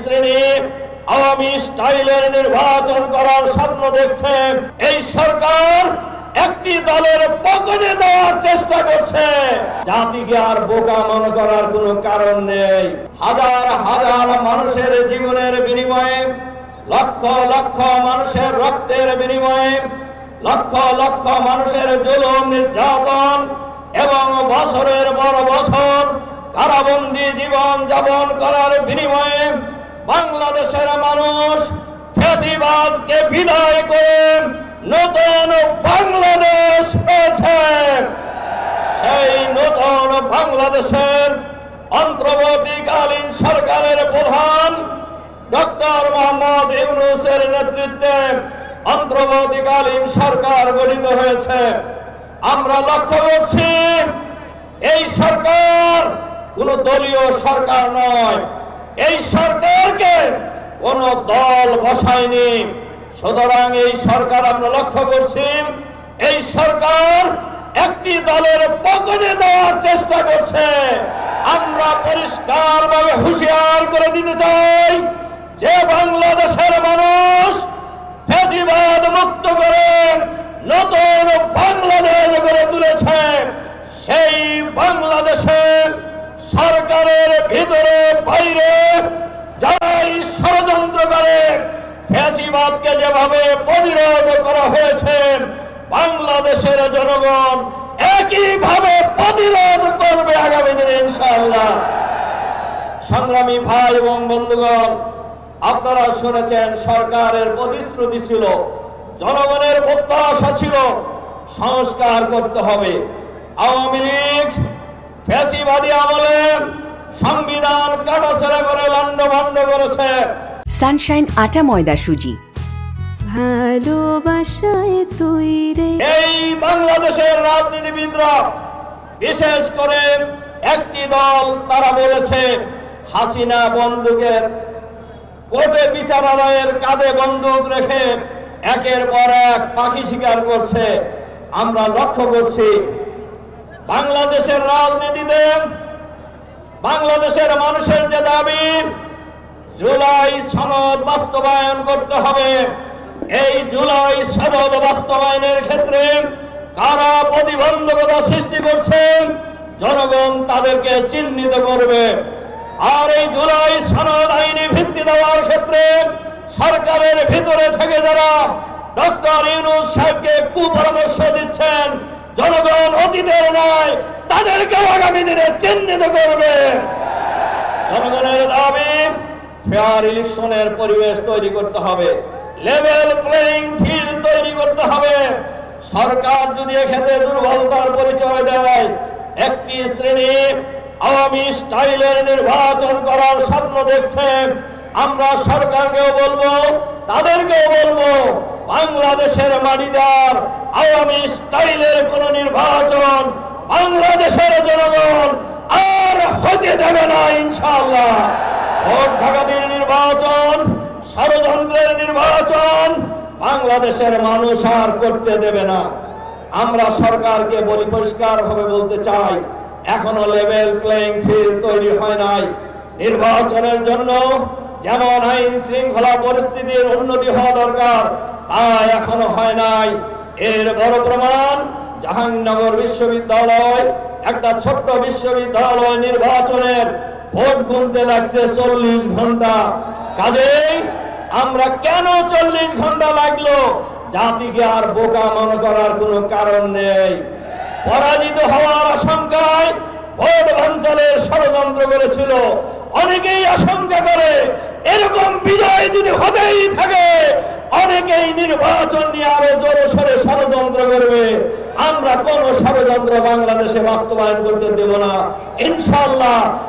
শ্রেণী আওয়ামী স্টাইলের নির্বাচন করার স্বপ্ন দেখছে। এই সরকার একটি দলের পকেটে যাওয়ার চেষ্টা করছে। জাতিকে আর বোকা মনে করার কোনো কারণ নেই। হাজার হাজার মানুষের জীবনের বিনিময়ে, লক্ষ লক্ষ মানুষের রক্তের বিনিময়ে, লক্ষ লক্ষ মানুষের জুলুম নির্যাতন এবং বছরের পর বছর কারাবন্দী জীবন যাপন করার বিনিময়ে বাংলাদেশের মানুষ ফ্যাসিবাদকে বিদায় করে নতুন বাংলাদেশ পেয়েছে। সেই নতুন বাংলাদেশের অন্তর্বর্তীকালীন সরকারের প্রধান ডক্টর মোহাম্মদ ইউনূসের নেতৃত্বে অন্তর্বর্তীকালীন সরকার গঠিত হয়েছে। আমরা লক্ষ্য করছি এই সরকার কোন দলীয় সরকার নয়। এই সরকারকে কোন দল বসায়নি। সুতরাং এই সরকার আমরা লক্ষ্য করছি এই সরকার একটি দলের পকেটে যাওয়ার চেষ্টা করছে। আমরা পরিষ্কারভাবে হুঁশিয়ার করে দিতে চাই যে বাংলাদেশের মানুষ ফ্যাসিবাদ মুক্ত করে নতুন বাংলাদেশ গড়ে তুলেছে। সেই বাংলাদেশে সরকারের ভিতরে বাইরে যারাই ষড়যন্ত্র করে ফ্যাসিবাদকে যেভাবে প্রতিরোধ করা হয়েছে, বাংলাদেশের জনগণ একইভাবে প্রতিরোধ করবে আগামী দিনে ইনশাআল্লাহ। সংগ্রামী ভাই এবং বন্ধুগণ, আপনারা শুনেছেন সরকারের প্রতিশ্রুতি ছিল, জনগণের প্রত্যাশা ছিল সংস্কার করতে হবে। আওয়ামী লীগ ফ্যাসিবাদী আমলে সংবিধান কাটাছেড়া করে লন্ডভন্ড করেছে। সানশাইন আটা ময়দা সুজি, ভালোবাসায় তৈরি। এই বাংলাদেশের রাজনীতিবিদরা বিশেষ করে একটি দল, তারা বলেছে হাসিনা বন্দুকের কোর্টে বিচারালয়ের কাঁধে বন্দুক রেখে একের পর এক পাখি শিকার করছে। আমরা লক্ষ্য করছি বাংলাদেশের রাজনীতিতে বাংলাদেশের মানুষের যে দাবি জুলাই সনদ বাস্তবায়ন করতে হবে, এই জুলাই সনদ বাস্তবায়নের ক্ষেত্রে কারা প্রতিবন্ধকতা সৃষ্টি করছে জনগণ তাদেরকে চিহ্নিত করবে। আর এই জুলাই সনদ আইনি ভিত্তি দেওয়ার ক্ষেত্রে সরকারের ভিতরে থেকে যারা ডক্টর ইউনূস সাহেবকে কুপরামর্শ দিচ্ছেন, জনগণ অতীতের নয়, তাদেরকে আগামী দিনে চিহ্নিত করবে। জনগণের দাবি ফেয়ার ইলেকশনের পরিবেশ তৈরি করতে হবে, লেভেল প্লেইং ফিল্ড তৈরি করতে হবে। সরকার যদি এক্ষেত্রে দুর্বলতার পরিচয় দেয়, একটি শ্রেণী আওয়ামী স্টাইলের নির্বাচন করার স্বপ্ন দেখছে, আমরা সরকারকেও বলবো, তাদেরকেও বলবো, বাংলাদেশের মাটিদার আওয়ামী স্টাইলের কোন নির্বাচন বাংলাদেশের জনগণ আর হতে দেবে না ইনশাআল্লাহ। ভোট ডাকাতির নির্বাচন, ষড়যন্ত্রের নির্বাচন বাংলাদেশের মানুষ আর করতে দেবে না। আমরা সরকারকে বলি, পরিষ্কারভাবে বলতে চাই, এখনো লেভেল প্লেইং ফিল্ড তৈরি হয় নাই। নির্বাচনের জন্য যেমন আইন শৃঙ্খলা পরিস্থিতির উন্নতি হওয়া দরকার, তা এখনো হয় নাই। এর বড় প্রমাণ জাহাঙ্গীরনগর বিশ্ববিদ্যালয়, একটা ছোট্ট বিশ্ববিদ্যালয় নির্বাচনের ভোট গুনতে লাগছে 40 ঘন্টা। কাজেই আমরা কেন 40 ঘন্টা লাগলো? জাতিকে আর বোকা মনে করার কোনো কারণ নেই। পরাজিত হওয়ার আশঙ্কায় ভোট বানচালের ষড়যন্ত্র করেছিল। অনেকেই আশঙ্কা করে এরকম বিজয় যদি হতেই থাকে, অনেকেই নির্বাচন নিয়ে আরো জোরে সোরে ষড়যন্ত্র করবে। আমরা কোন ষড়যন্ত্র বাংলাদেশে বাস্তবায়ন করতে দেব না ইনশাআল্লাহ।